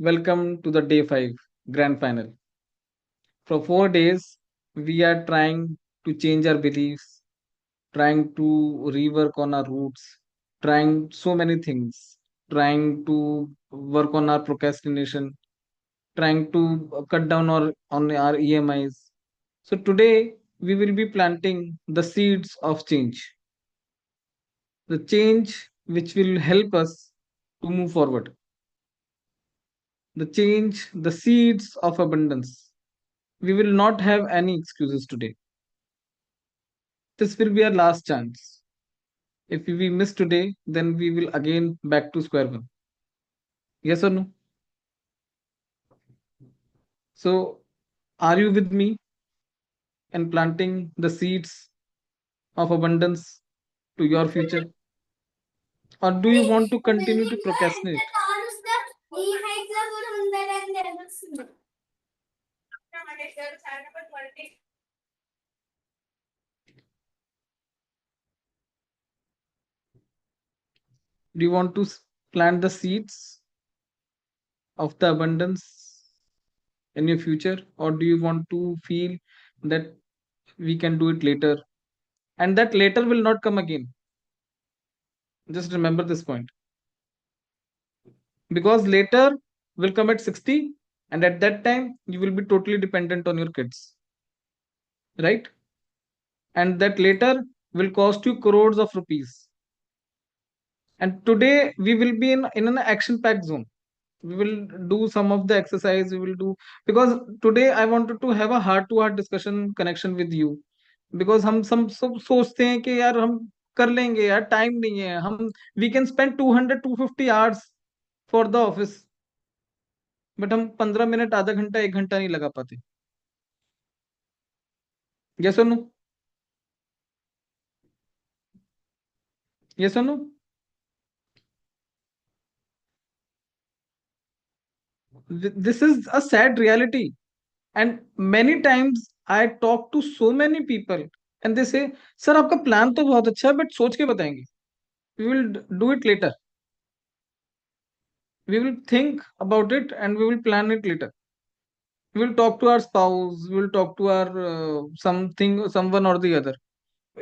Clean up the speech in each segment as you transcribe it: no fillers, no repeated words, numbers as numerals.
welcome to the day 5 grand final. For 4 days, we are trying to change our beliefs, trying to rework on our roots, trying so many things, trying to work on our procrastination, trying to cut down on our EMIs. So today, we will be planting the seeds of change, the change which will help us to move forward, the change, the seeds of abundance. We will not have any excuses today. This will be our last chance. If we miss today, then we will again back to square one. Yes or no? So, are you with me in planting the seeds of abundance to your future? Or do you want to continue to procrastinate? Do you want to plant the seeds of the abundance in your future? Or do you want to feel that we can do it later? And that later will not come again. Just remember this point. Because later will come at 60, and at that time you will be totally dependent on your kids, right? And that later will cost you crores of rupees. And today we will be in an action packed zone. We will do some of the exercise, we will do, because today I wanted to have a heart to heart discussion connection with you. Because हम सब सोचते हैं कि यार हम कर लेंगे यार, टाइम नहीं है हम, we can spend 200 250 hours for the office, but हम 15 मिनट आधा घंटा 1 घंटा नहीं लगा पाते. यस और नो? यस और no? This is a sad reality. And many times I talk to so many people and they say, sir आपका प्लान तो बहुत अच्छा है बट सोच के बताएंगे. We will do it later. We will think about it and we will plan it later. We will talk to our spouse, we will talk to our something, someone or the other.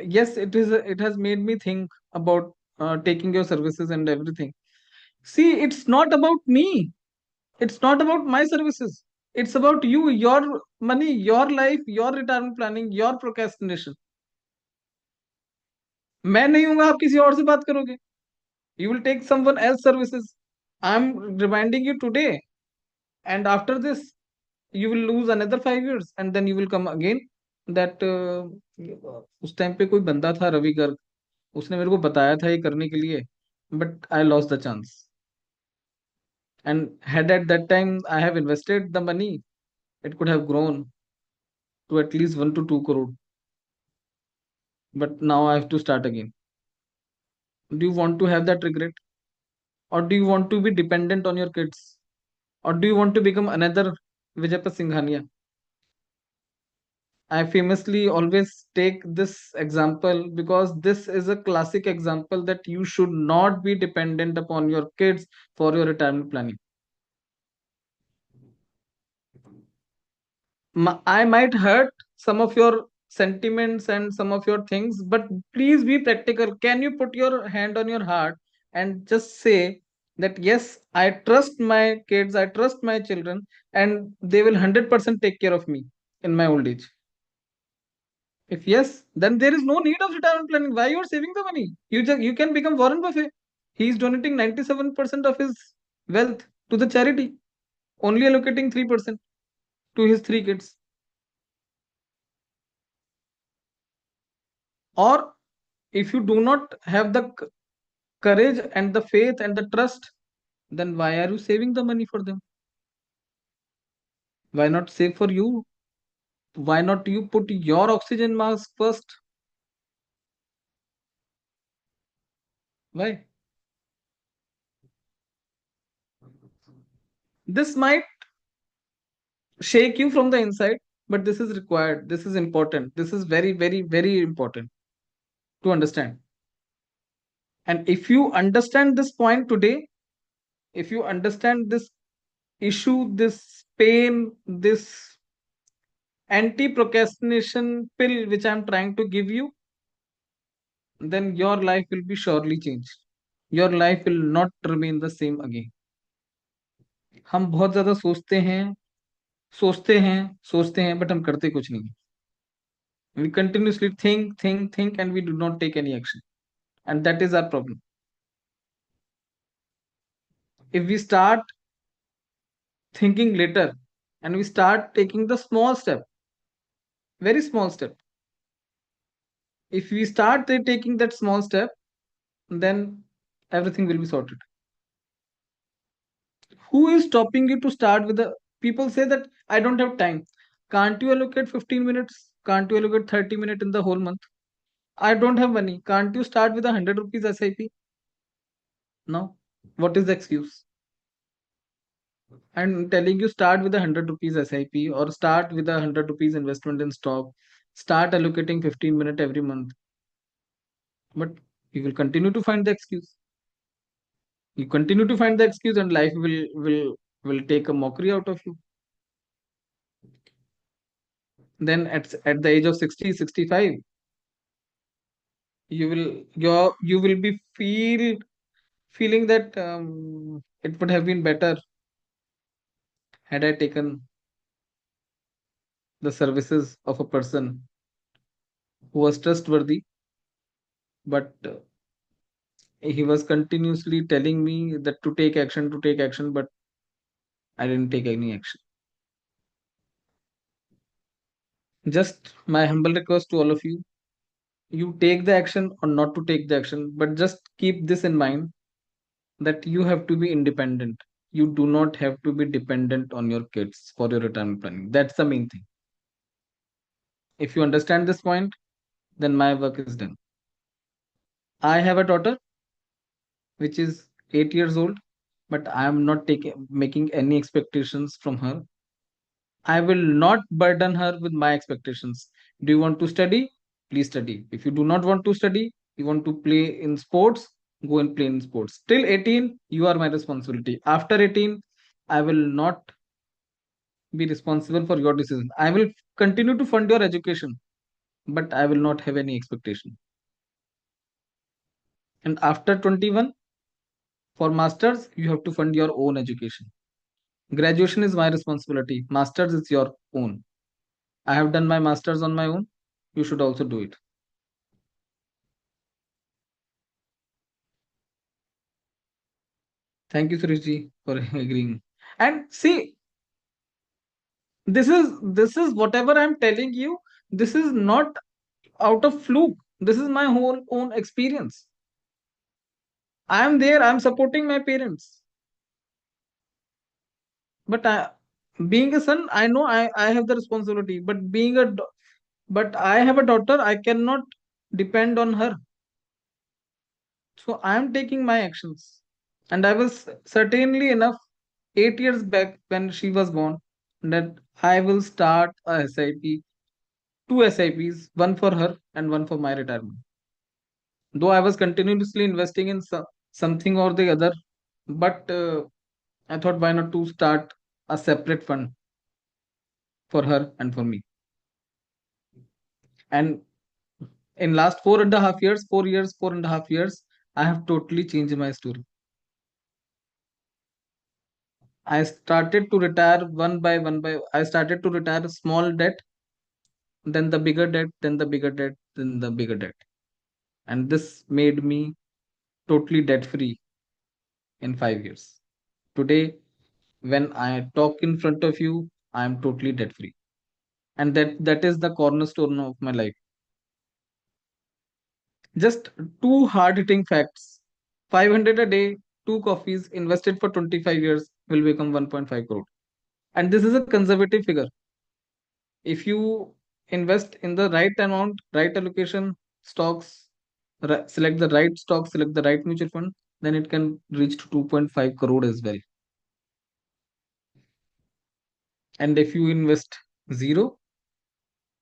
Yes, it has made me think about taking your services and everything. See, it's not about me. It's not about my services. It's about you, your money, your life, your retirement planning, your procrastination. मैं नहीं हूंगा, आप किसी और से बात करोगे. You will take someone else services. I'm reminding you today, and after this you will lose another 5 years and then you will come again. That उस time पे कोई बंदा था रवि गर्ग, उसने मेरे को बताया था ये करने के लिए, but I lost the chance. And had at that time I have invested the money, it could have grown to at least 1 to 2 crore. But now I have to start again. Do you want to have that regret? Or do you want to be dependent on your kids? Or do you want to become another Vijaypa Singhania? I famously always take this example because this is a classic example that you should not be dependent upon your kids for your retirement planning. I might hurt some of your sentiments and some of your things, but please be practical. Can you put your hand on your heart and just say that, yes, I trust my kids, I trust my children, and they will 100% take care of me in my old age? If yes, then there is no need of retirement planning. Why you are saving the money? You can become Warren Buffett. He is donating 97% of his wealth to the charity, only allocating 3% to his 3 kids. Or if you do not have the courage and the faith and the trust, then why are you saving the money for them? Why not save for you? Why not you put your oxygen mask first? Why? This might shake you from the inside, but this is required. This is important. This is very, very, very important to understand. And if you understand this point today, if you understand this issue, this pain, this anti procrastination pill which I'm trying to give you, then your life will be surely changed. Your life will not remain the same again. हम बहुत ज्यादा सोचते हैं but हम करते कुछ नहीं. We continuously think, and we do not take any action. And that is our problem. If we start thinking later and we start taking the small step, very small step, if we start taking that small step, then everything will be sorted. Who is stopping you to start with the people say that I don't have time. Can't you allocate 15 minutes? Can't you allocate 30 minutes in the whole month? I don't have money. Can't you start with a 100 rupees SIP? No. What is the excuse? I'm telling you, start with a 100 rupees SIP or start with a 100 rupees investment in stock. Start allocating 15 minutes every month. But you will continue to find the excuse. You continue to find the excuse, and life will take a mockery out of you. Then at the age of 60, 65, you will be feeling that it would have been better had I taken the services of a person who was trustworthy, but he was continuously telling me that to take action, but I didn't take any action. Just my humble request to all of you: you take the action or not to take the action, but just keep this in mind that you have to be independent. You do not have to be dependent on your kids for your retirement planning. That's the main thing. If you understand this point, then my work is done. I have a daughter which is 8 years old, but I am not taking making any expectations from her. I will not burden her with my expectations. Do you want to study? Please study. If you do not want to study, you want to play in sports, go and play in sports. Till 18, you are my responsibility. After 18, I will not be responsible for your decision. I will continue to fund your education, but I will not have any expectation. And after 21, for masters, you have to fund your own education. Graduation is my responsibility. Masters is your own. I have done my masters on my own. You should also do it. Thank you, Surishji, for agreeing. And see, this is whatever I'm telling you. This is not out of fluke. This is my whole own experience. I'm there. I'm supporting my parents. But being a son, I know I have the responsibility. But I have a daughter. I cannot depend on her. So I am taking my actions. And I was certainly enough 8 years back when she was born that I will start a SIP, two SIPs, one for her and one for my retirement. Though I was continuously investing in something or the other, but I thought why not to start a separate fund for her and for me. And in last 4.5 years, 4 years, 4.5 years, I have totally changed my story. I started to retire one by one by. I started to retire small debt, then the bigger debt, then the bigger debt, then the bigger debt, and this made me totally debt free in 5 years. Today, when I talk in front of you, I am totally debt free, and that is the cornerstone of my life. Just two hard hitting facts: 500 a day, two coffees invested for 25 years will become 1.5 crore, and this is a conservative figure. If you invest in the right amount, right allocation, stocks, select the right stock, select the right mutual fund, then it can reach to 2.5 crore as well. And if you invest zero,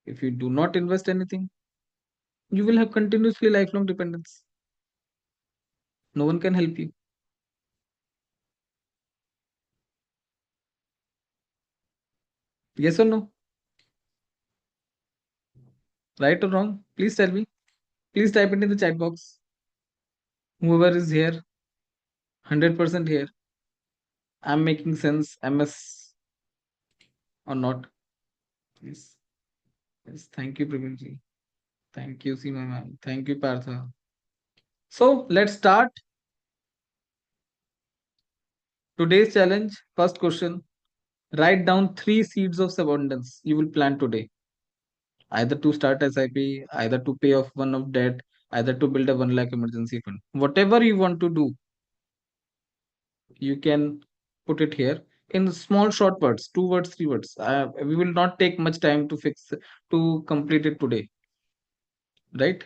if you do not invest anything, you will have continuously lifelong dependence. No one can help you. Yes or no? Right or wrong? Please tell me. Please type it in the chat box. Whoever is here, 100% here. I'm making sense. MS or not? Yes. Yes. Thank you, Praveenji. Thank you, Seema ma'am. Thank you, Partha. So let's start today's challenge. First question. Write down three seeds of abundance you will plant today. Either to start SIP, either to pay off one of debt, either to build a 1 lakh emergency fund. Whatever you want to do, you can put it here in small short words, 2 words, 3 words. We will not take much time to complete it today, right?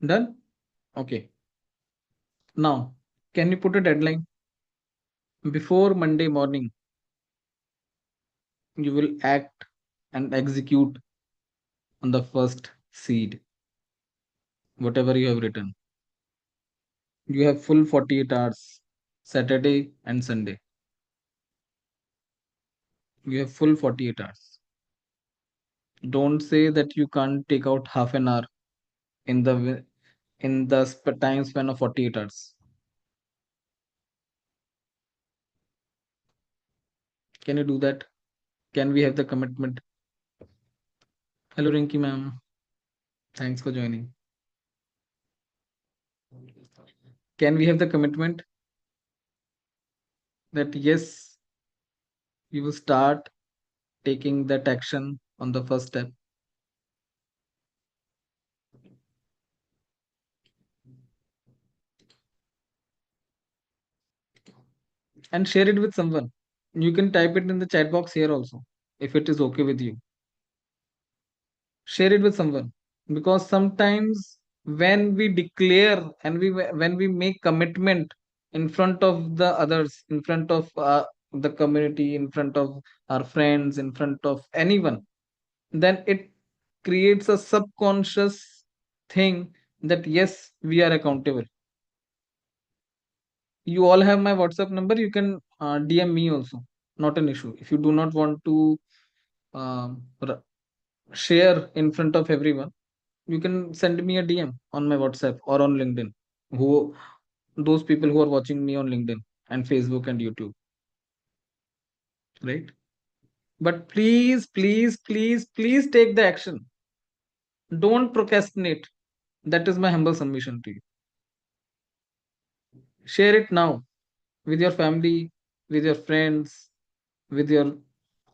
Done. Okay. Now, can you put a deadline before Monday morning? You will act and execute on the first seed, whatever you have written. You have full 48 hours, Saturday and Sunday. You have full 48 hours. Don't say that you can't take out half an hour in the time span of 48 hours. Can you do that? Can we have the commitment? Hello, Rinky ma'am. Thanks for joining. Can we have the commitment that yes, you will start taking that action on the first step and share it with someone? You can type it in the chat box here also if it is okay with you. Share it with someone because sometimes when we declare and when we make commitment in front of the others, in front of the community, in front of our friends, in front of anyone, then it creates a subconscious thing that yes, we are accountable. You all have my WhatsApp number. You can DM me also, not an issue. If you do not want to um, r- share in front of everyone, you can send me a DM on my WhatsApp or on LinkedIn. Who those people who are watching me on LinkedIn and Facebook and YouTube, right? But please, please, please, please take the action. Don't procrastinate. That is my humble submission to you. Share it now with your family, with your friends, with your,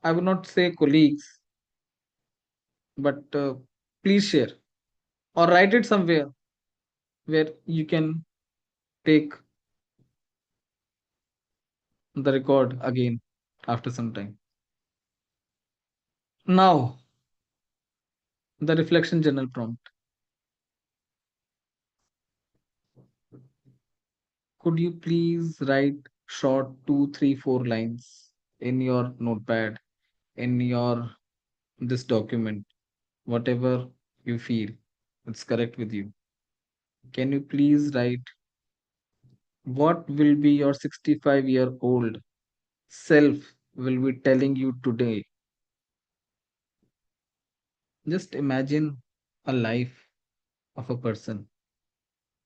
I would not say colleagues, but please share or write it somewhere where you can take the record again after some time. Now, the reflection journal prompt. Could you please write short 2, 3, 4 lines in your notepad, in your this document, whatever you feel it's correct with you? Can you please write what will be your 65-year-old self will be telling you today? Just imagine a life of a person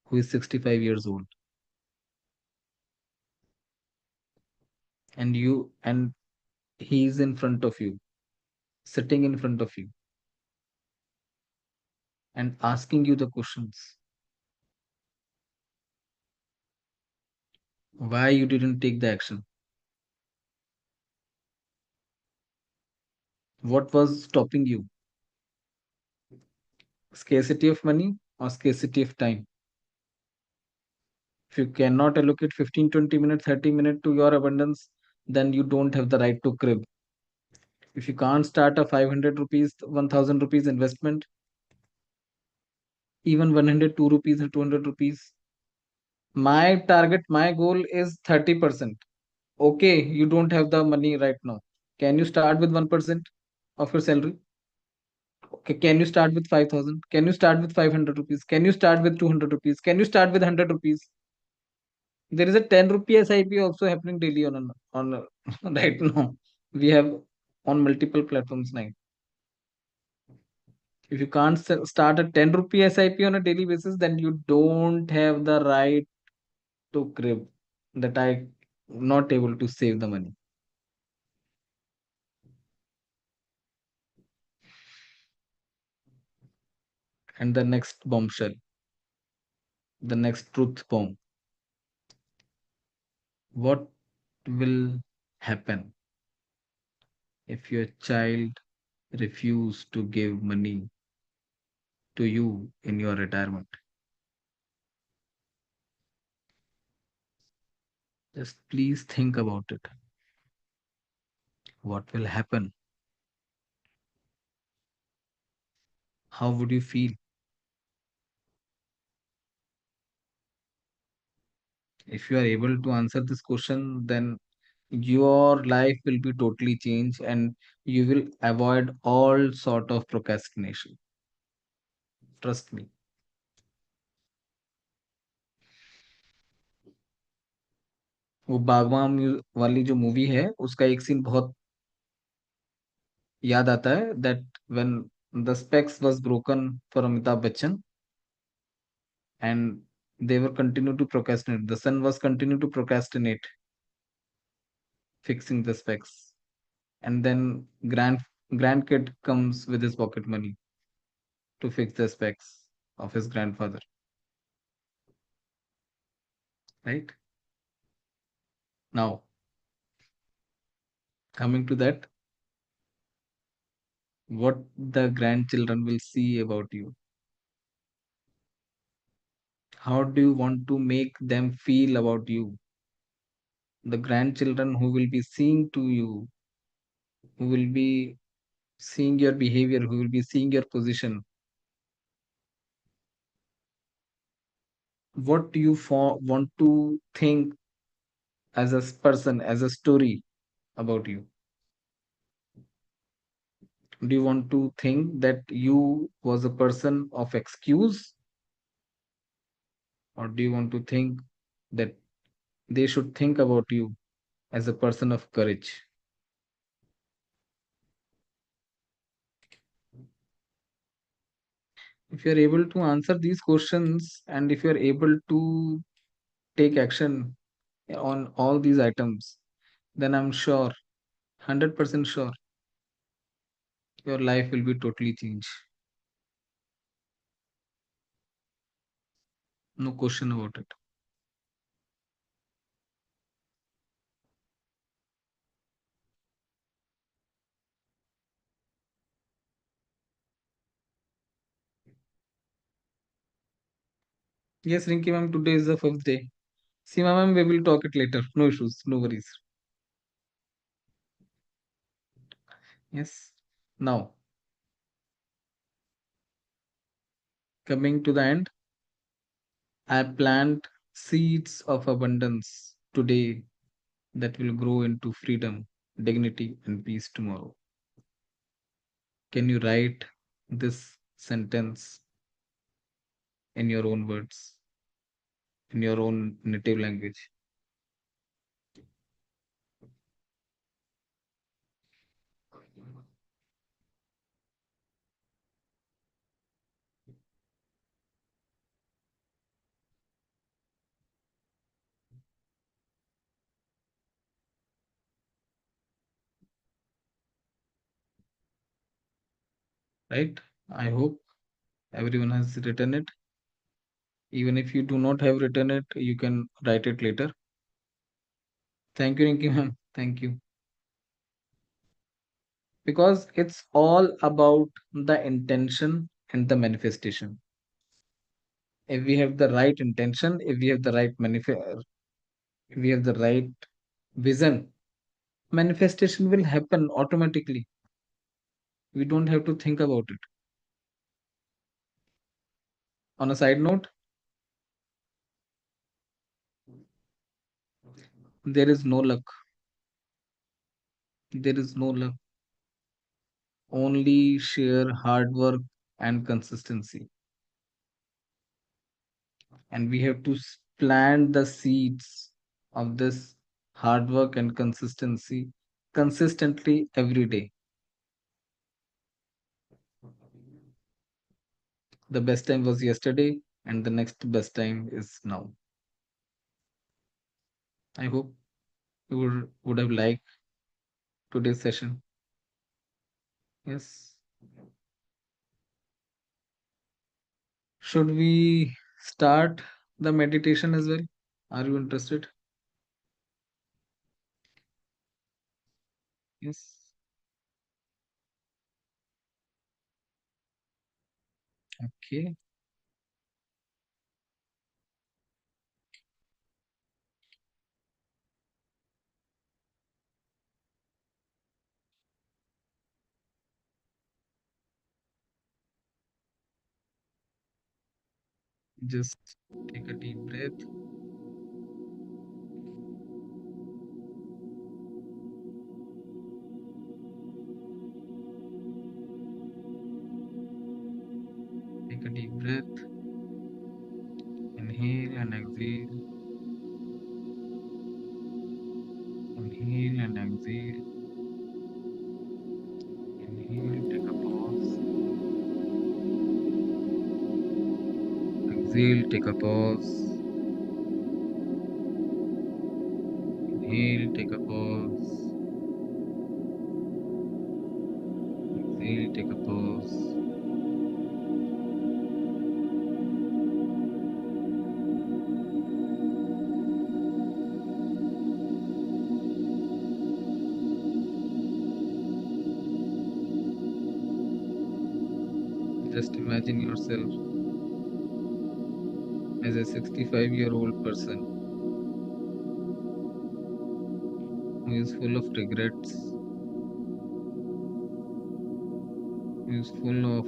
who is 65 years old and he is in front of you, sitting in front of you and asking you the questions. Why you didn't take the action? What was stopping you? Scarcity of money or scarcity of time? If you cannot allocate 15, 20 minutes, 30 minutes to your abundance, then you don't have the right to crib. If you can't start a 500 rupees, 1000 rupees investment, even 102 rupees or 200 rupees, my target, my goal is 30%. Okay, you don't have the money right now. Can you start with 1% of your salary? Okay, can you start with 5,000? Can you start with 500 rupees? Can you start with 200 rupees? Can you start with 100 rupees? There is a 10 rupee SIP also happening daily on right now. We have on multiple platforms now. If you can't start a 10 rupee SIP on a daily basis, then you don't have the right to crib that I not able to save the money. And the next bombshell, the next truth bomb. What will happen if your child refuse to give money to you in your retirement? Just please think about it. What will happen? How would you feel? If you are able to answer this question, then your life will be totally changed and you will avoid all sort of procrastination. Trust me. वो बागवान वाली जो movie है उसका एक scene बहुत याद आता है that when the specs was broken for Amitabh Bachchan and they were continue to procrastinate. The son was continue to procrastinate fixing the specs. And then grandkid comes with his pocket money to fix the specs of his grandfather. Right? Now, coming to that, what the grandchildren will see about you. How do you want to make them feel about you? The grandchildren who will be seeing to you, who will be seeing your behavior, who will be seeing your position. What do you want to think as a person, as a story about you? Do you want to think that you was a person of excuse, or do you want to think that they should think about you as a person of courage? If you're able to answer these questions and if you're able to take action on all these items, then I'm sure, 100% sure, your life will be totally changed. No question about it. Yes, Rinki ma'am, today is the fifth day. See, ma'am, we will talk it later. No issues, no worries. Yes. Now, coming to the end, I plant seeds of abundance today that will grow into freedom, dignity, and peace tomorrow. Can you write this sentence in your own words, in your own native language? Right? I hope everyone has written it. Even if you do not have written it, you can write it later. Thank you, Rinki ma'am. Thank you. Because it's all about the intention and the manifestation. If we have the right intention, if we have the right if we have the right vision, manifestation will happen automatically. We don't have to think about it. On a side note, there is no luck. There is no luck. Only sheer hard work and consistency. And we have to plant the seeds of this hard work and consistency consistently every day. The best time was yesterday, and the next best time is now. I hope you would have liked today's session. Yes. Should we start the meditation as well? Are you interested? Yes. Okay. Just take a deep breath. Take a deep breath. Inhale and exhale. Inhale and exhale. Inhale, take a pause. Exhale, take a pause. Inhale, take a pause. Exhale, take a pause. Just imagine yourself as a 65-year-old person who is full of regrets, who is full of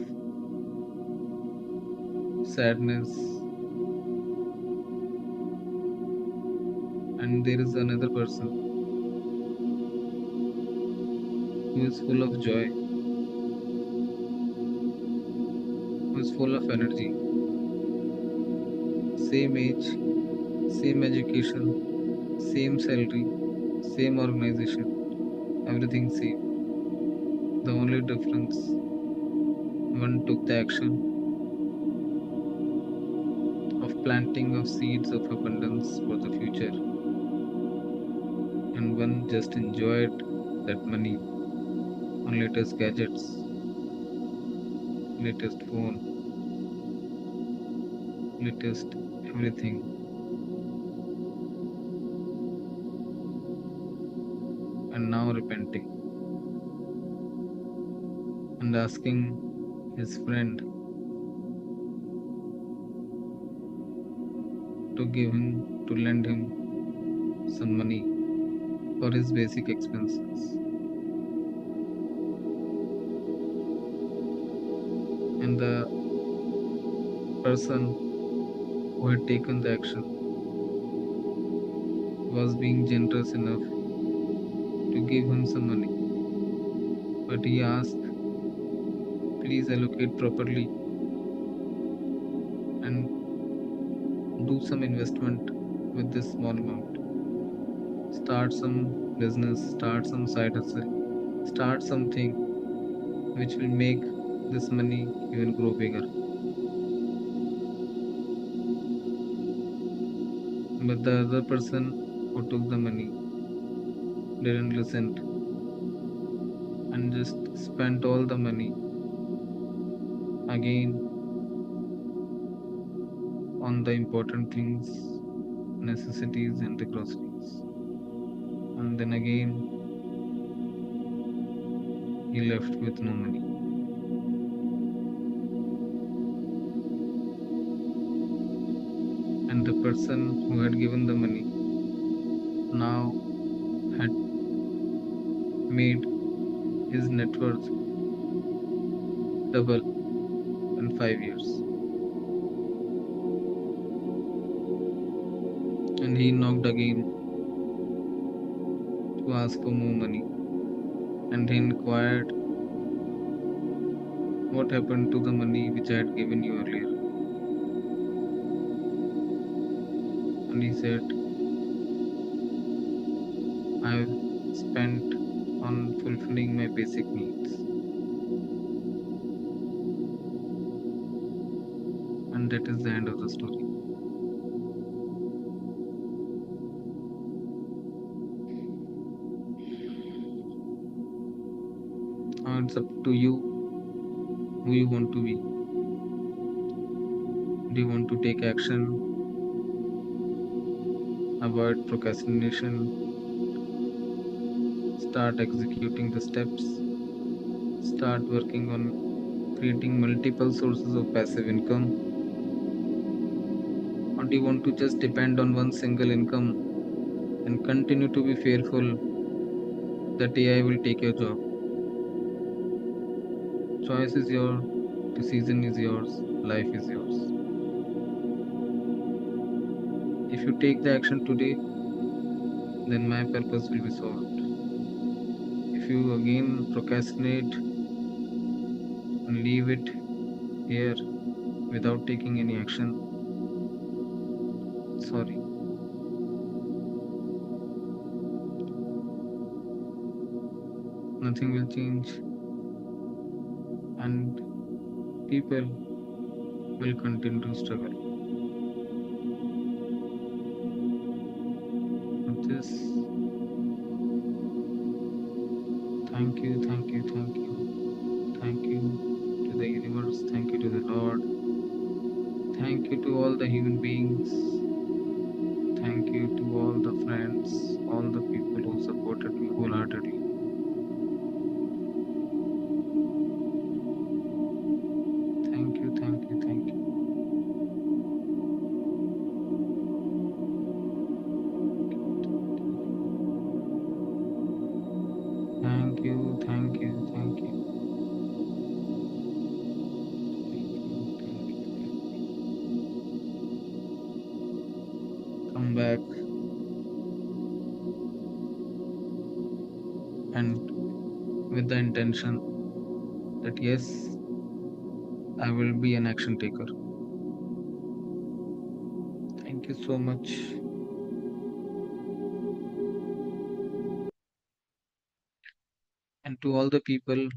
sadness, and there is another person who is full of joy, who is full of energy. Same age, same education, same salary, same organization, everything same. The only difference, one took the action of planting of seeds of abundance for the future, and one just enjoyed that money on latest gadgets, latest phone, latest everything, and now repenting and asking his friend to lend him some money for his basic expenses. And the person who had taken the action was being generous enough to give him some money. But he asked, please allocate properly and do some investment with this small amount. Start some business, start some side hustle, start something which will make this money even grow bigger. But the other person who took the money didn't listen and just spent all the money again on the important things, necessities, and the groceries. And then again, he left with no money. And the person who had given the money now had made his net worth double in 5 years. And he knocked again to ask for more money. And he inquired, what happened to the money which I had given you earlier? And he said, I've spent on fulfilling my basic needs. And that is the end of the story. Now it's up to you who you want to be. Do you want to take action, avoid procrastination, start executing the steps, start working on creating multiple sources of passive income? Or do you want to just depend on one single income and continue to be fearful that AI will take your job? Choice is yours, decision is yours, life is yours. If you take the action today, then my purpose will be solved. If you again procrastinate and leave it here without taking any action, sorry, nothing will change and people will continue to struggle. With this, thank you, thank you, thank you, thank you to the universe, thank you to the Lord, thank you to all the human beings, thank you to all the friends, all the people who supported me wholeheartedly. Thank you, thank you, thank you. Thank you, thank you, thank you. Thank you, thank you, thank you. Come back and with the intention that yes, I will be an action taker. Thank you so much. And to all the people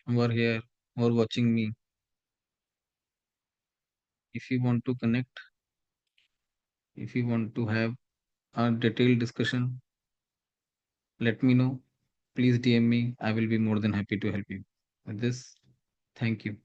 who are here or watching me, if you want to connect, if you want to have a detailed discussion, let me know. Please DM me. I will be more than happy to help you. With this, thank you.